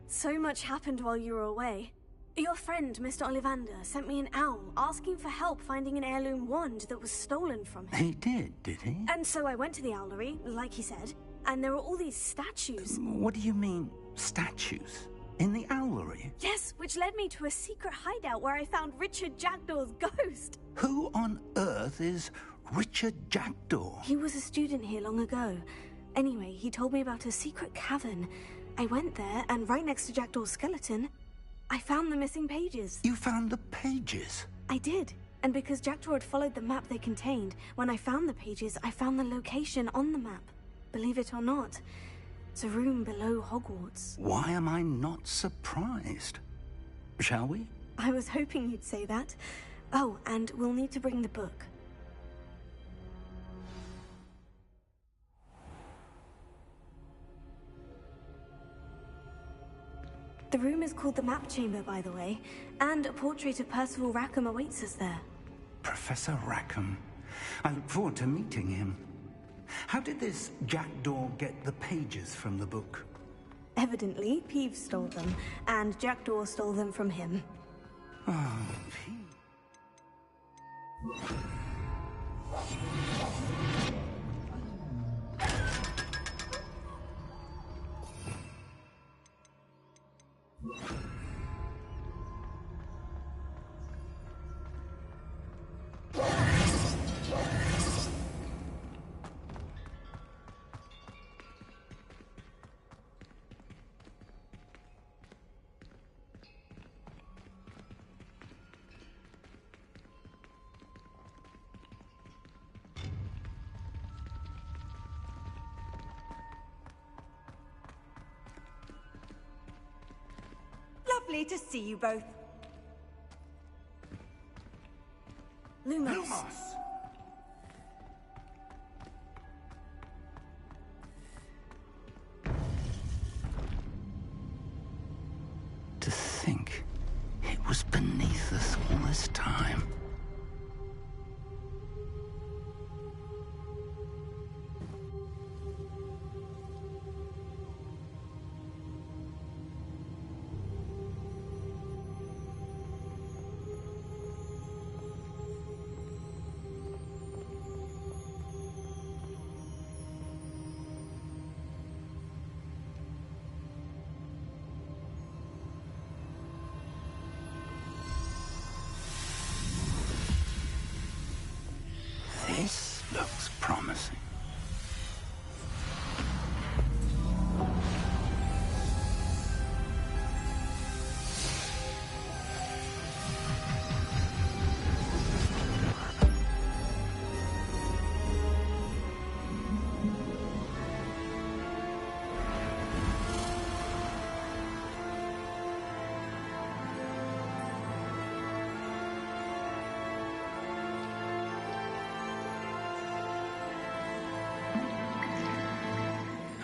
So much happened while you were away. Your friend, Mr. Ollivander, sent me an owl asking for help finding an heirloom wand that was stolen from him. He did he? And so I went to the owlery, like he said, and there were all these statues. What do you mean, statues? In the owlery? Yes, which led me to a secret hideout where I found Richard Jackdaw's ghost. Who on earth is Richard Jackdaw? He was a student here long ago. Anyway, he told me about a secret cavern. I went there, and right next to Jackdaw's skeleton, I found the missing pages. You found the pages? I did. And because Jackdaw had followed the map they contained, when I found the pages, I found the location on the map. Believe it or not, it's a room below Hogwarts. Why am I not surprised? Shall we? I was hoping you'd say that. Oh, and we'll need to bring the book. The room is called the Map Chamber, by the way, and a portrait of Percival Rackham awaits us there. Professor Rackham. I look forward to meeting him. How did this Jackdaw get the pages from the book? Evidently, Peeves stole them, and Jackdaw stole them from him. Oh, Peeves. Lovely to see you both. Lumos. To think it was beneath us all this time.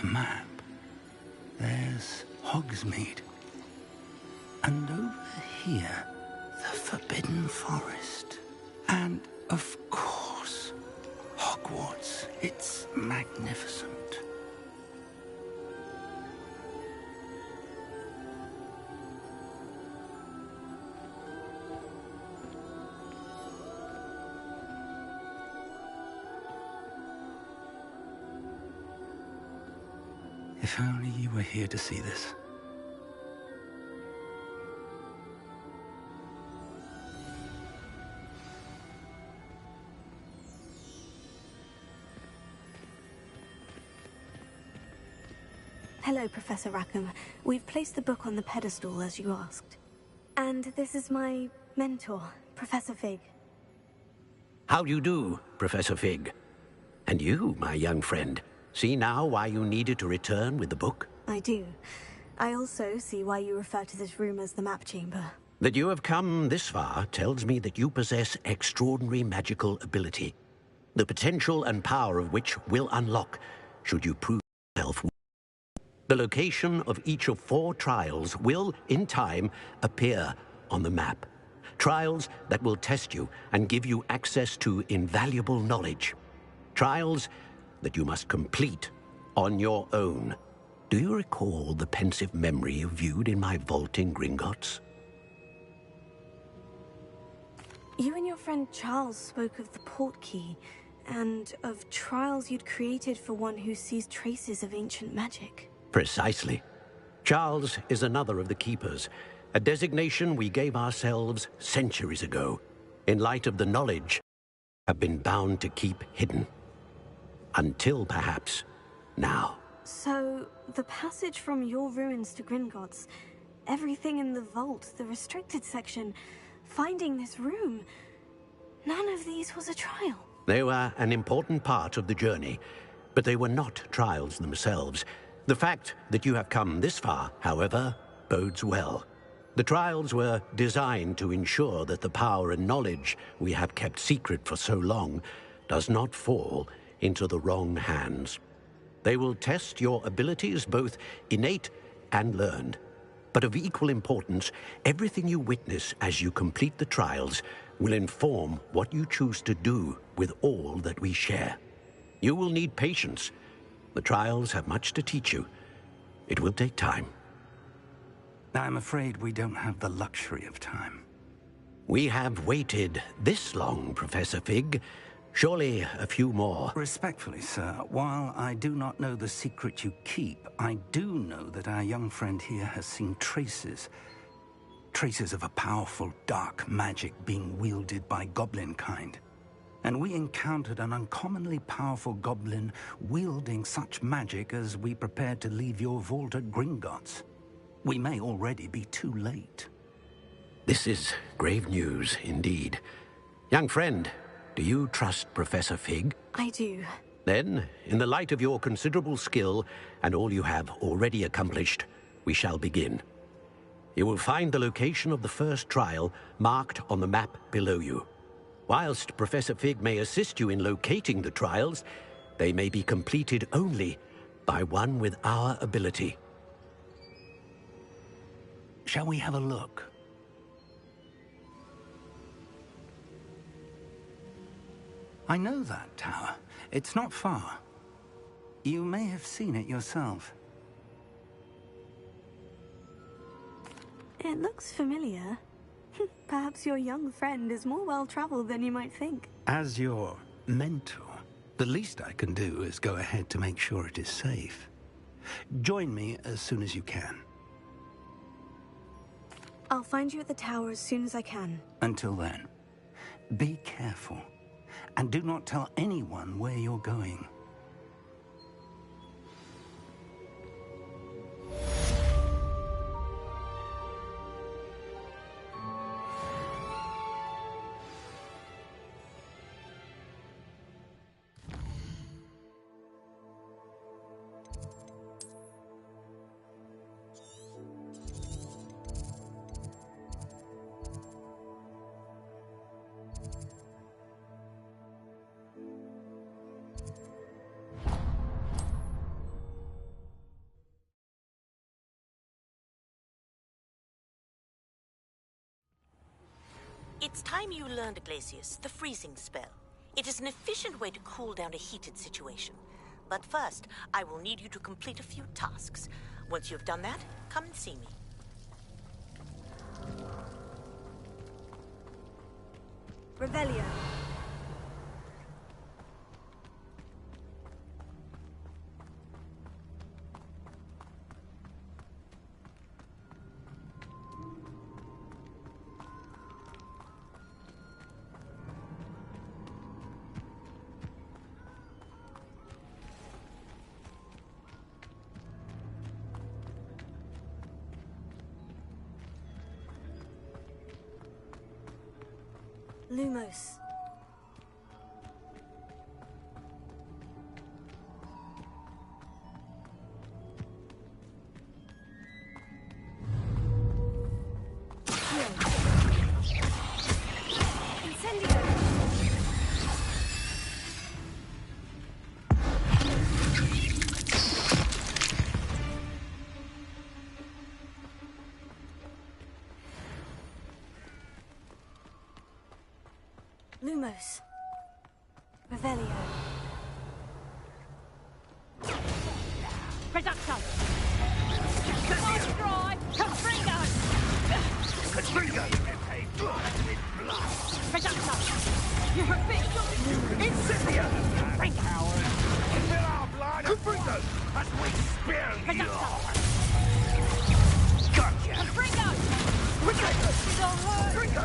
the map, there's Hogsmeade. And over here, the Forbidden Forest. And, of course, Hogwarts. It's magnificent. If only you were here to see this. Hello, Professor Rackham. We've placed the book on the pedestal as you asked. And this is my mentor, Professor Fig. How do you do, Professor Fig? And you, my young friend, see now why you needed to return with the book? I do. I also see why you refer to this room as the map chamber. That you have come this far tells me that you possess extraordinary magical ability, the potential and power of which will unlock should you prove yourself. The location of each of 4 trials will, in time, appear on the map. Trials that will test you and give you access to invaluable knowledge. Trials that you must complete on your own. Do you recall the pensive memory you viewed in my vault in Gringotts? You and your friend Charles spoke of the portkey, and of trials you'd created for one who sees traces of ancient magic. Precisely. Charles is another of the Keepers, a designation we gave ourselves centuries ago, in light of the knowledge have been bound to keep hidden. Until, perhaps, now. So, the passage from your ruins to Gringotts, everything in the vault, the restricted section, finding this room, none of these was a trial. They were an important part of the journey, but they were not trials themselves. The fact that you have come this far, however, bodes well. The trials were designed to ensure that the power and knowledge we have kept secret for so long does not fall into the wrong hands. They will test your abilities, both innate and learned. But of equal importance, everything you witness as you complete the trials will inform what you choose to do with all that we share. You will need patience. The trials have much to teach you. It will take time. I'm afraid we don't have the luxury of time. We have waited this long, Professor Fig. Surely a few more. Respectfully, sir, while I do not know the secret you keep, I do know that our young friend here has seen traces of a powerful dark magic being wielded by goblin kind. And we encountered an uncommonly powerful goblin wielding such magic as we prepared to leave your vault at Gringotts. We may already be too late. This is grave news indeed. Young friend, do you trust Professor Fig? I do. Then, in the light of your considerable skill and all you have already accomplished, we shall begin. You will find the location of the first trial marked on the map below you. Whilst Professor Fig may assist you in locating the trials, they may be completed only by one with our ability. Shall we have a look? I know that tower. It's not far. You may have seen it yourself. It looks familiar. Perhaps your young friend is more well-traveled than you might think. As your mentor, the least I can do is go ahead to make sure it is safe. Join me as soon as you can. I'll find you at the tower as soon as I can. Until then, be careful. And do not tell anyone where you're going. It's time you learned, Glacius, the freezing spell. It is an efficient way to cool down a heated situation. But first, I will need you to complete a few tasks. Once you've done that, come and see me. Revelio. Lumos. Lumos. Revelio. Reducto! Nice dry! Confringo! Confringo! Reducto! You're a bit... Incendio! Confringo! Fill our blood! Confringo! As we spill yours! Gotcha! Confringo! Confringo! Don't hurt! Confringo!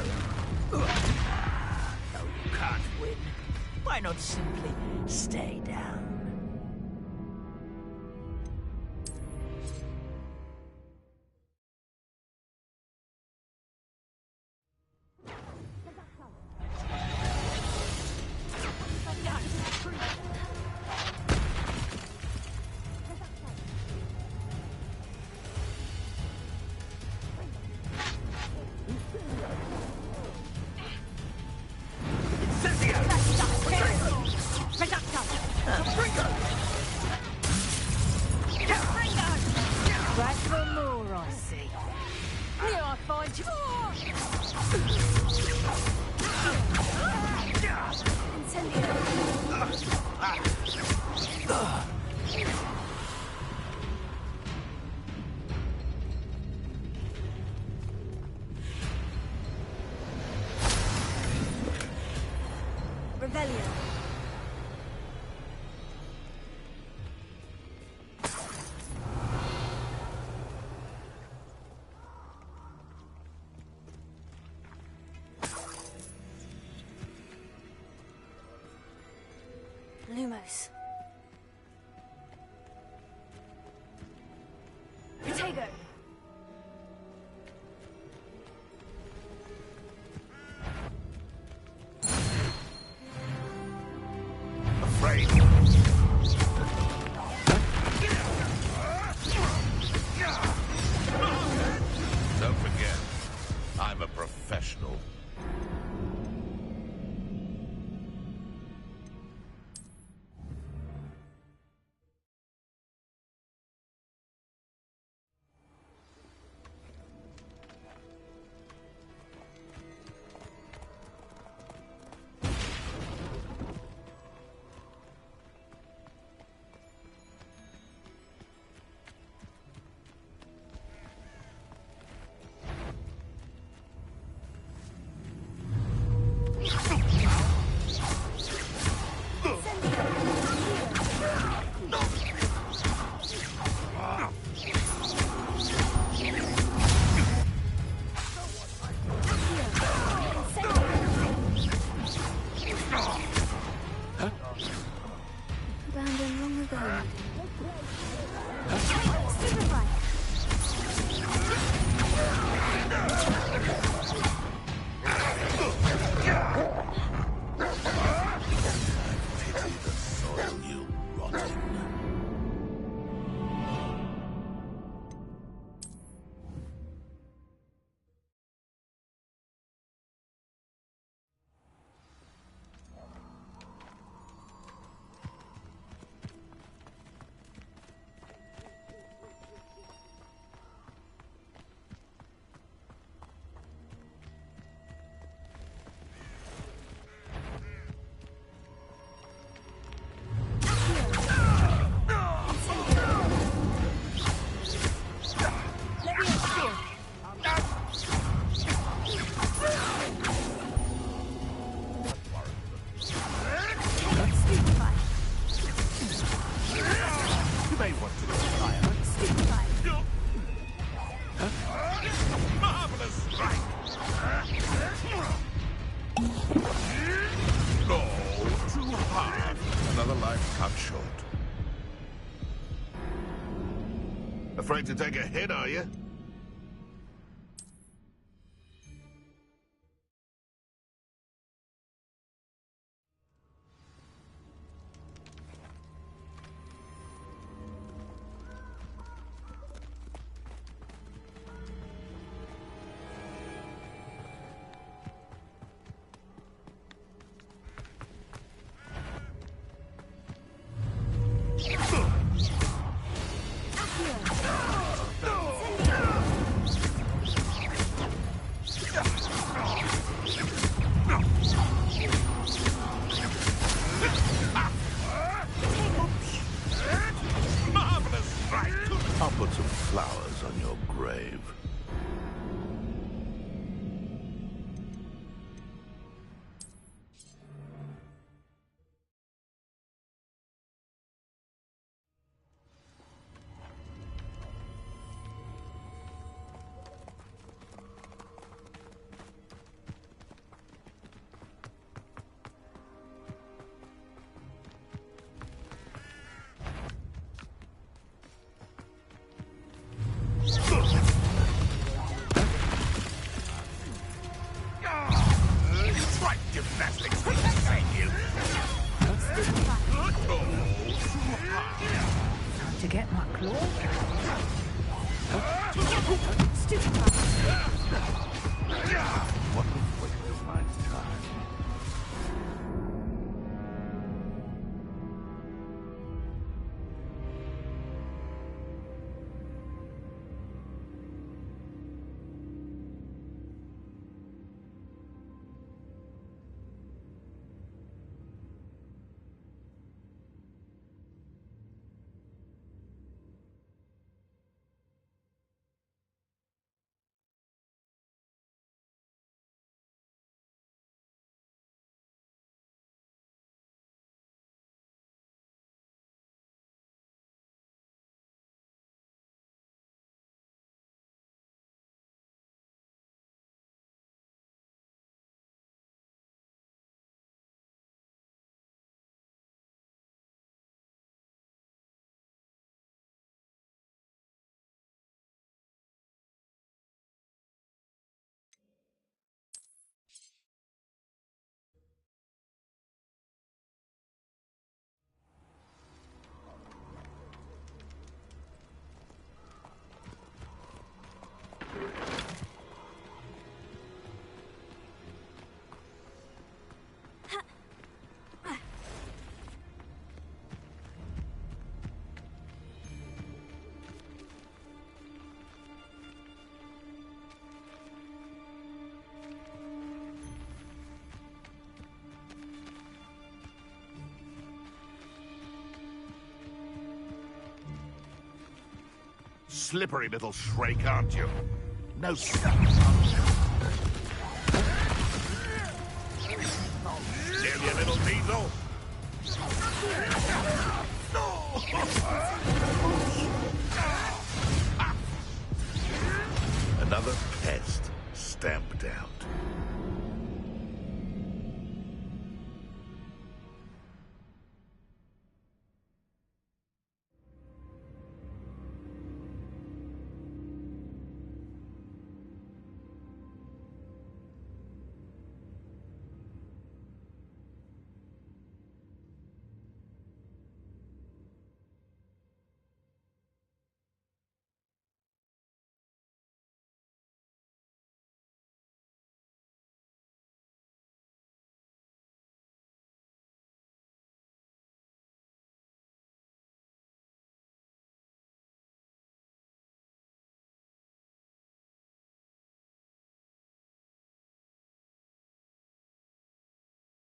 Can't win. Why not simply stay down? Lumos. Potato. Afraid. Don't forget, I'm a professional. Another life cut short. Afraid to take a hit, are you? I'll put some flowers on your grave. Right gymnastics, thank you. To get my claw. What a waste of my time. Slippery little shrike, aren't you? No stuff. Still, you little diesel.